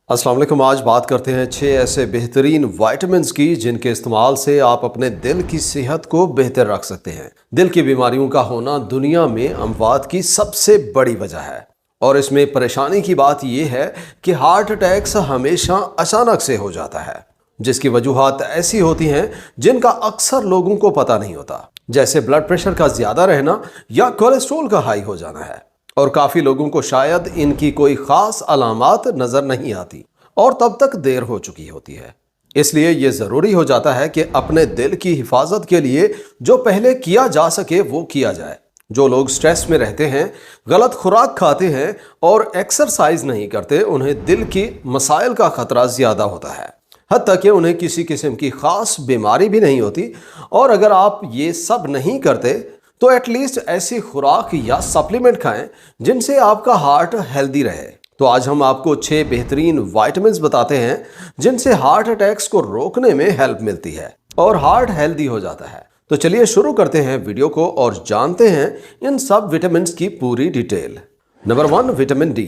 अस्सलाम वालेकुम। आज बात करते हैं 6 ऐसे बेहतरीन विटामिन्स की जिनके इस्तेमाल से आप अपने दिल की सेहत को बेहतर रख सकते हैं। दिल की बीमारियों का होना दुनिया में अमवात की सबसे बड़ी वजह है और इसमें परेशानी की बात यह है कि हार्ट अटैक्स हमेशा अचानक से हो जाता है, जिसकी वजूहात ऐसी होती हैं जिनका अक्सर लोगों को पता नहीं होता, जैसे ब्लड प्रेशर का ज्यादा रहना या कोलेस्ट्रॉल का हाई हो जाना है। और काफी लोगों को शायद इनकी कोई खास अलामत नजर नहीं आती और तब तक देर हो चुकी होती है। इसलिए यह जरूरी हो जाता है कि अपने दिल की हिफाजत के लिए जो पहले किया जा सके वो किया जाए। जो लोग स्ट्रेस में रहते हैं, गलत खुराक खाते हैं और एक्सरसाइज नहीं करते, उन्हें दिल की मसाइल का खतरा ज्यादा होता है, हत्ता कि उन्हें किसी किस्म की खास बीमारी भी नहीं होती। और अगर आप ये सब नहीं करते तो एटलीस्ट ऐसी खुराक या सप्लीमेंट खाएं जिनसे आपका हार्ट हेल्दी रहे। तो आज हम आपको 6 बेहतरीन विटामिन्स बताते हैं जिनसे हार्ट अटैक्स को रोकने में हेल्प मिलती है और हार्ट हेल्दी हो जाता है। तो चलिए शुरू करते हैं वीडियो को और जानते हैं इन सब विटामिन्स की पूरी डिटेल। Number 1, vitamin D.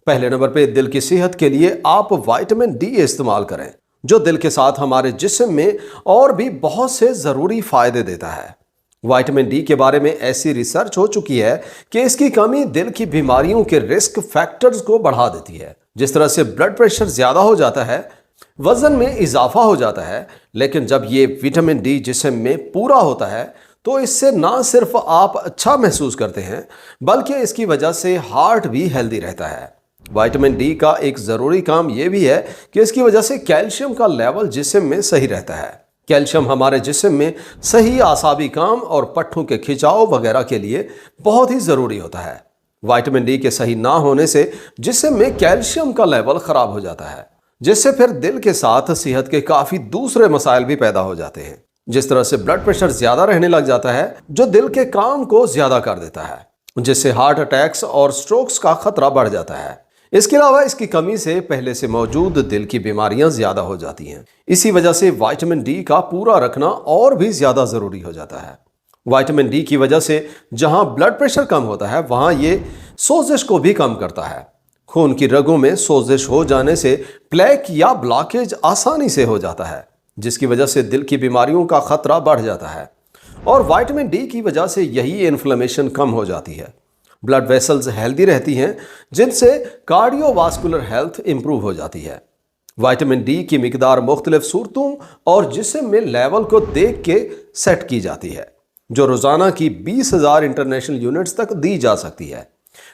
पहले नंबर पे दिल की सेहत के लिए आप विटामिन डी इस्तेमाल करें, जो दिल के साथ हमारे जिस्म में और भी बहुत से जरूरी फायदे देता है। विटामिन डी के बारे में ऐसी रिसर्च हो चुकी है कि इसकी कमी दिल की बीमारियों के रिस्क फैक्टर्स को बढ़ा देती है। जिस तरह से ब्लड प्रेशर ज्यादा हो जाता है, वजन में इजाफा हो जाता है, लेकिन जब ये विटामिन डी जिस्म में पूरा होता है तो इससे ना सिर्फ आप अच्छा महसूस करते हैं बल्कि इसकी वजह से हार्ट भी हेल्दी रहता है। विटामिन डी का एक जरूरी काम यह भी है कि इसकी वजह से कैल्शियम का लेवल जिस्म में सही रहता है। कैल्शियम हमारे जिस्म में सही आसाबी काम और पट्टों के खिंचाव वगैरह के लिए बहुत ही जरूरी होता है। विटामिन डी के सही ना होने से जिस्म में कैल्शियम का लेवल खराब हो जाता है, जिससे फिर दिल के साथ सेहत के काफी दूसरे मसाइल भी पैदा हो जाते हैं। जिस तरह से ब्लड प्रेशर ज्यादा रहने लग जाता है, जो दिल के काम को ज्यादा कर देता है, जिससे हार्ट अटैक्स और स्ट्रोक्स का खतरा बढ़ जाता है। इसके अलावा इसकी कमी से पहले से मौजूद दिल की बीमारियां ज्यादा हो जाती हैं। इसी वजह से विटामिन डी का पूरा रखना और भी ज्यादा जरूरी हो जाता है। विटामिन डी की वजह से जहां ब्लड प्रेशर कम होता है, वहां ये सोजिश को भी कम करता है। खून की रगों में सोजिश हो जाने से प्लेक या ब्लॉकेज आसानी से हो जाता है, जिसकी वजह से दिल की बीमारियों का खतरा बढ़ जाता है। और विटामिन डी की वजह से यही इन्फ्लेमेशन कम हो जाती है। ब्लड वेसल्स हेल्दी रहती हैं, जिनसे कार्डियोवास्कुलर हेल्थ इंप्रूव हो जाती है। विटामिन डी की मिकदार मुख्तलिफ सूरतों और जिस्म में लेवल को देख के सेट की जाती है, जो रोजाना की 20,000 इंटरनेशनल यूनिट्स तक दी जा सकती है।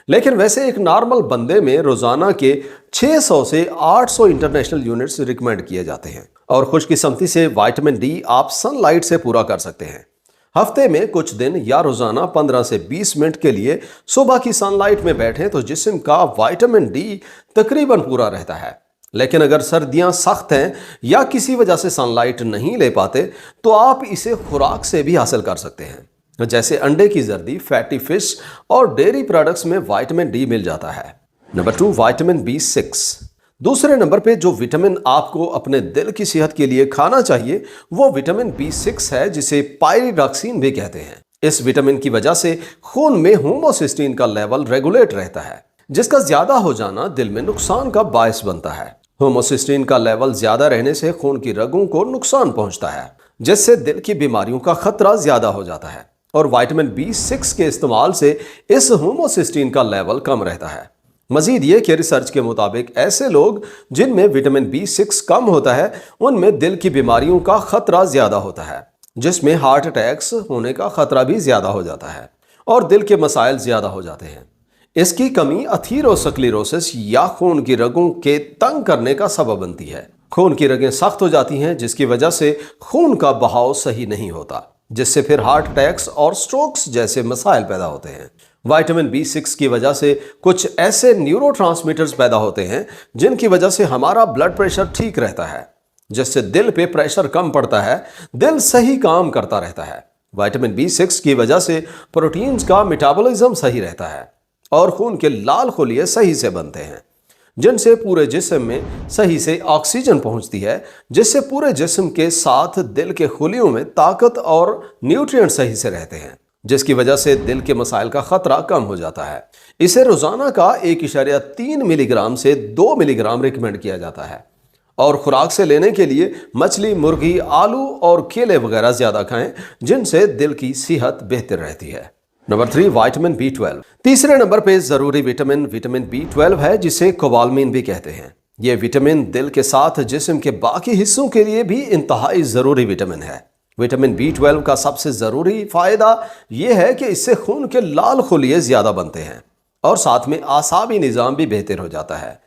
लेकिन वैसे एक नॉर्मल बंदे में रोजाना के 600 से 800 इंटरनेशनल यूनिट्स रिकमेंड किए जाते हैं। और खुशकिस्मती से विटामिन डी आप सनलाइट से पूरा कर सकते हैं। हफ्ते में कुछ दिन या रोजाना 15 से 20 मिनट के लिए सुबह की सनलाइट में बैठें तो जिस्म का विटामिन डी तकरीबन पूरा रहता है। लेकिन अगर सर्दियां सख्त हैं या किसी वजह से सनलाइट नहीं ले पाते तो आप इसे खुराक से भी हासिल कर सकते हैं, जैसे अंडे की जर्दी, फैटी फिश और डेयरी प्रोडक्ट्स में विटामिन डी मिल जाता है। Number 2, vitamin B6। दूसरे नंबर पे जो विटामिन आपको अपने दिल की सेहत के लिए खाना चाहिए वो विटामिन B6 है, जिसे पायरिडॉक्सिन भी कहते हैं। इस विटामिन की वजह से खून में होमोसिस्टीन का लेवल रेगुलेट रहता है, जिसका ज्यादा हो जाना दिल में नुकसान का बायस बनता है। होमोसिस्टीन का लेवल ज्यादा रहने से खून की रगों को नुकसान पहुंचता है, जिससे दिल की बीमारियों का खतरा ज्यादा हो जाता है। और विटामिन B6 के इस्तेमाल से इस होमोसिस्टीन का लेवल कम रहता है। मजीद ये कि रिसर्च के मुताबिक ऐसे लोग जिनमें विटामिन B6 कम होता है, उनमें दिल की बीमारियों का खतरा ज्यादा होता है, जिसमें हार्ट अटैक्स होने का खतरा भी ज्यादा हो जाता है और दिल के मसाइल ज्यादा हो जाते हैं। इसकी कमी अथीरोस्क्लेरोसिस या खून की रगों के तंग करने का सबब बनती है। खून की रगें सख्त हो जाती हैं, जिसकी वजह से खून का बहाव सही नहीं होता, जिससे फिर हार्ट अटैक्स और स्ट्रोक्स जैसे मसाइल पैदा होते हैं। विटामिन B6 की वजह से कुछ ऐसे न्यूरोट्रांसमीटर्स पैदा होते हैं जिनकी वजह से हमारा ब्लड प्रेशर ठीक रहता है, जिससे दिल पे प्रेशर कम पड़ता है, दिल सही काम करता रहता है। विटामिन B6 की वजह से प्रोटीन्स का मेटाबॉलिज्म सही रहता है और खून के लाल खुलिये सही से बनते हैं, जिनसे पूरे जिस्म में सही से ऑक्सीजन पहुंचती है, जिससे पूरे जिस्म के साथ दिल के खुलियों में ताकत और न्यूट्रिएंट सही से रहते हैं, जिसकी वजह से दिल के मसाइल का खतरा कम हो जाता है। इसे रोजाना का 1.3 मिलीग्राम से 2 मिलीग्राम रिकमेंड किया जाता है। और खुराक से लेने के लिए मछली, मुर्गी, आलू और केले वगैरह ज्यादा खाएं, जिनसे दिल की सेहत बेहतर रहती है। Number 3, vitamin B12। तीसरे नंबर पे जरूरी विटामिन B12 है, जिसे कोबालमिन भी कहते हैं। यह विटामिन दिल के साथ जिस्म के बाकी हिस्सों के लिए भी इंतहाई जरूरी विटामिन है। विटामिन B12 का सबसे जरूरी फायदा यह है कि इससे खून के लाल खुलिये ज्यादा बनते हैं और साथ में आसाबी निजाम भी बेहतर हो जाता है।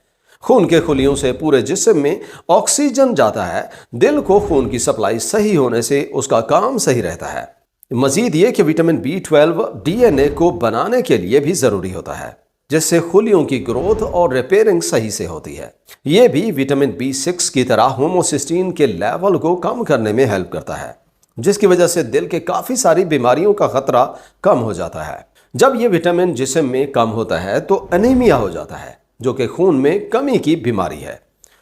खून के खुलियों से पूरे जिस्म में ऑक्सीजन जाता है। दिल को खून की सप्लाई सही होने से उसका काम सही रहता है। मजीद ये कि विटामिन B12 DNA को बनाने के लिए भी जरूरी होता है, जिससे खुलियों की ग्रोथ और रिपेयरिंग सही से होती है। ये भी विटामिन B6 की तरह होमोसिस्टीन के लेवल को कम करने में हेल्प करता है, जिसकी वजह से दिल के काफी सारी बीमारियों का खतरा कम हो जाता है। जब ये विटामिन जिस्म में कम होता है तो एनीमिया हो जाता है, जो कि खून में कमी की बीमारी है,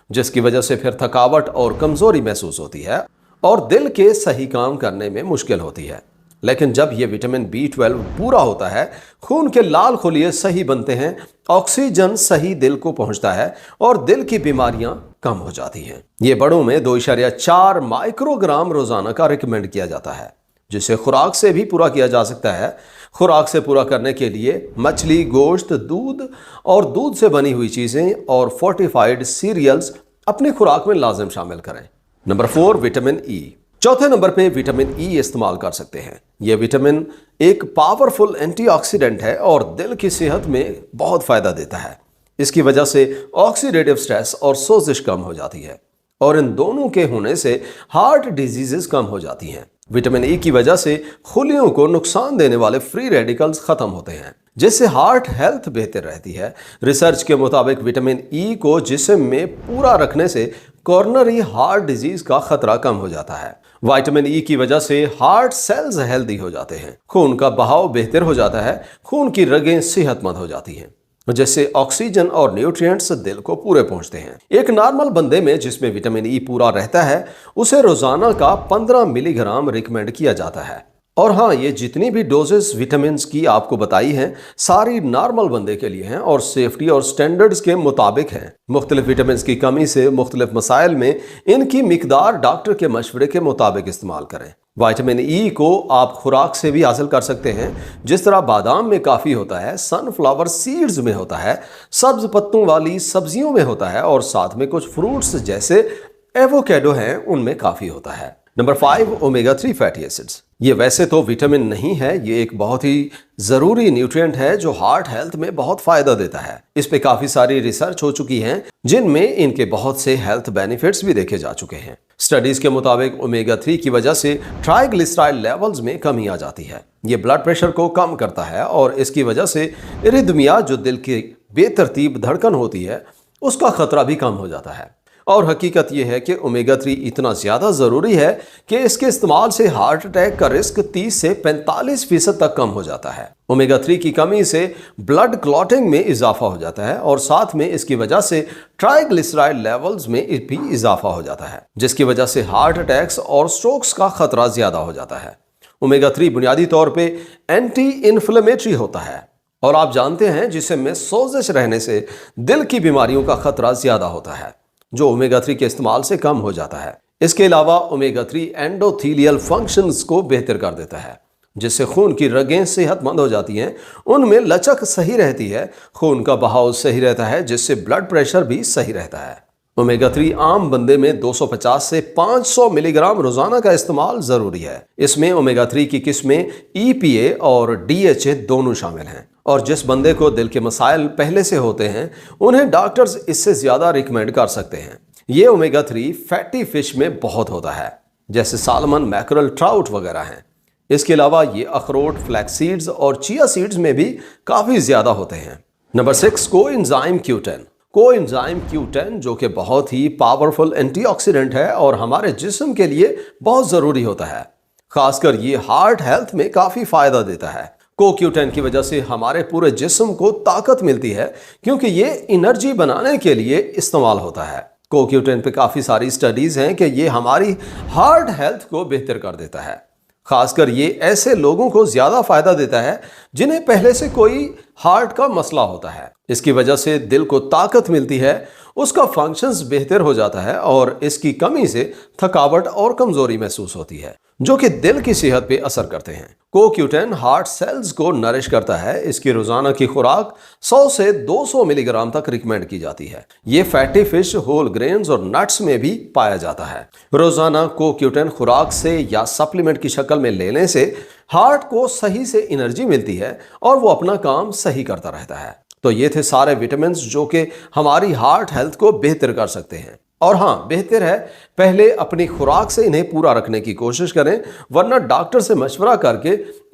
जिसकी वजह से फिर थकावट और कमजोरी महसूस होती है और दिल के सही काम करने में मुश्किल होती है। लेकिन जब यह विटामिन B12 पूरा होता है, खून के लाल खुलिये सही बनते हैं, ऑक्सीजन सही दिल को पहुंचता है और दिल की बीमारियां कम हो जाती हैं। ये बड़ों में 2.4 माइक्रोग्राम रोजाना का रिकमेंड किया जाता है, जिसे खुराक से भी पूरा किया जा सकता है। खुराक से पूरा करने के लिए मछली, गोश्त, दूध और दूध से बनी हुई चीजें और फोर्टिफाइड सीरियल्स अपनी खुराक में लाजिम शामिल करें। Number 4, vitamin E। चौथे नंबर पे विटामिन E इस्तेमाल कर सकते हैं। यह विटामिन एक पावरफुल एंटीऑक्सीडेंट है और दिल की सेहत में बहुत फायदा देता है। इसकी वजह से ऑक्सीडेटिव स्ट्रेस और सोजिश कम हो जाती है और इन दोनों के होने से हार्ट डिजीजेस कम हो जाती हैं। विटामिन E की वजह से खुलियों को नुकसान देने वाले फ्री रेडिकल्स खत्म होते हैं, जिससे हार्ट हेल्थ बेहतर रहती है। रिसर्च के मुताबिक विटामिन E को जिस्म में पूरा रखने से कॉर्नरी हार्ट डिजीज का खतरा कम हो जाता है। विटामिन E की वजह से हार्ट सेल्स हेल्दी हो जाते हैं, खून का बहाव बेहतर हो जाता है, खून की रगें सेहतमंद हो जाती हैं, जिससे ऑक्सीजन और न्यूट्रिएंट्स दिल को पूरे पहुंचते हैं। एक नॉर्मल बंदे में जिसमें विटामिन E पूरा रहता है, उसे रोजाना का 15 मिलीग्राम रिकमेंड किया जाता है। और हाँ, ये जितनी भी डोजेस विटामिन की आपको बताई हैं, सारी नॉर्मल बंदे के लिए हैं और सेफ्टी और स्टैंडर्ड्स के मुताबिक हैं। मुख्तलिफ विटामिन की कमी से मुख्तलिफ मसाइल में इनकी मिकदार डॉक्टर के मशवरे के मुताबिक इस्तेमाल करें। विटामिन E को आप खुराक से भी हासिल कर सकते हैं, जिस तरह बादाम में काफ़ी होता है, सनफ्लावर सीड्स में होता है, सब्ज पत्तों वाली सब्जियों में होता है और साथ में कुछ फ्रूट्स जैसे एवोकेडो हैं, उनमें काफ़ी होता है। Number 5, omega 3 fatty acids. ये वैसे तो विटामिन नहीं है, ये एक बहुत ही ज़रूरी न्यूट्रिएंट है जो हार्ट हेल्थ में बहुत फ़ायदा देता है। इस पे काफ़ी सारी रिसर्च हो चुकी है, जिनमें इनके बहुत से हेल्थ बेनिफिट्स भी देखे जा चुके हैं। स्टडीज के मुताबिक ओमेगा 3 की वजह से ट्राइग्लिसराइड लेवल्स में कमी आ जाती है। ये ब्लड प्रेशर को कम करता है और इसकी वजह से इरिथमिया, जो दिल की बेतरतीब धड़कन होती है, उसका खतरा भी कम हो जाता है। और हकीकत यह है कि ओमेगा 3 इतना ज़्यादा ज़रूरी है कि इसके इस्तेमाल से हार्ट अटैक का रिस्क 30 से 45% तक कम हो जाता है। ओमेगा 3 की कमी से ब्लड क्लॉटिंग में इजाफा हो जाता है और साथ में इसकी वजह से ट्राइग्लिसराइड लेवल्स में भी इजाफा हो जाता है, जिसकी वजह से हार्ट अटैक्स और स्ट्रोक्स का खतरा ज़्यादा हो जाता है। ओमेगा 3 बुनियादी तौर पर एंटी इन्फ्लेमेटरी होता है और आप जानते हैं जिसम में सोजिश रहने से दिल की बीमारियों का खतरा ज़्यादा होता है, जो ओमेगा 3 के इस्तेमाल से कम हो जाता है। इसके अलावा ओमेगा 3 एंडोथीलियल फंक्शंस को बेहतर कर देता है, जिससे खून की रगें सेहतमंद हो जाती हैं, उनमें लचक सही रहती है, खून का बहाव सही रहता है, जिससे ब्लड प्रेशर भी सही रहता है। ओमेगा 3 आम बंदे में 250 से 500 मिलीग्राम रोजाना का इस्तेमाल जरूरी है। इसमें ओमेगा 3 की किस्में EPA और DHA दोनों शामिल हैं और जिस बंदे को दिल के मसाइल पहले से होते हैं, उन्हें डॉक्टर्स इससे ज्यादा रिकमेंड कर सकते हैं। ये ओमेगा 3 फैटी फिश में बहुत होता है, जैसे सालमन, मैकरल, ट्राउट वगैरह हैं। इसके अलावा ये अखरोट, फ्लैक्स सीड्स और चिया सीड्स में भी काफी ज्यादा होते हैं। Number 6, coenzyme Q10। Coenzyme Q10 जो कि बहुत ही पावरफुल एंटीऑक्सीडेंट है और हमारे जिस्म के लिए बहुत जरूरी होता है। खासकर ये हार्ट हेल्थ में काफी फायदा देता है। CoQ10 की वजह से हमारे पूरे जिस्म को ताकत मिलती है, क्योंकि ये एनर्जी बनाने के लिए इस्तेमाल होता है। CoQ10 पे काफ़ी सारी स्टडीज़ हैं कि ये हमारी हार्ट हेल्थ को बेहतर कर देता है। खासकर ये ऐसे लोगों को ज्यादा फायदा देता है जिन्हें पहले से कोई हार्ट का मसला होता है। इसकी वजह से दिल को ताकत मिलती है, उसका फंक्शंस बेहतर हो जाता है और इसकी कमी से थकावट और कमजोरी महसूस होती है, जो कि दिल की सेहत पे असर करते हैं। CoQ10 हार्ट सेल्स को नरिश करता है। इसकी रोजाना की खुराक 100 से 200 मिलीग्राम तक रिकमेंड की जाती है। ये फैटी फिश, होल ग्रेन्स और नट्स में भी पाया जाता है। रोजाना CoQ10 खुराक से या सप्लीमेंट की शक्ल में लेने से हार्ट को सही से एनर्जी मिलती है और वो अपना काम सही करता रहता है। तो ये थे सारे विटामिन जो कि हमारी हार्ट हेल्थ को बेहतर कर सकते हैं। और हाँ, बेहतर है पहले अपनी खुराक से इन्हें पूरा रखने की कोशिश करें, वरना डॉक्टर से मशवरा करके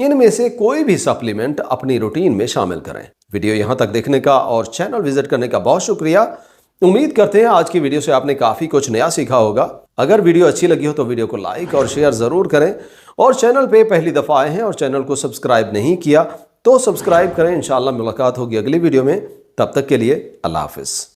इनमें से कोई भी सप्लीमेंट अपनी रूटीन में शामिल करें। वीडियो यहां तक देखने का और चैनल विजिट करने का बहुत शुक्रिया। उम्मीद करते हैं आज की वीडियो से आपने काफी कुछ नया सीखा होगा। अगर वीडियो अच्छी लगी हो तो वीडियो को लाइक और शेयर जरूर करें, और चैनल पे पहली दफा आए हैं और चैनल को सब्सक्राइब नहीं किया तो सब्सक्राइब करें। इंशाल्लाह मुलाकात होगी अगली वीडियो में। तब तक के लिए अल्लाह हाफिज।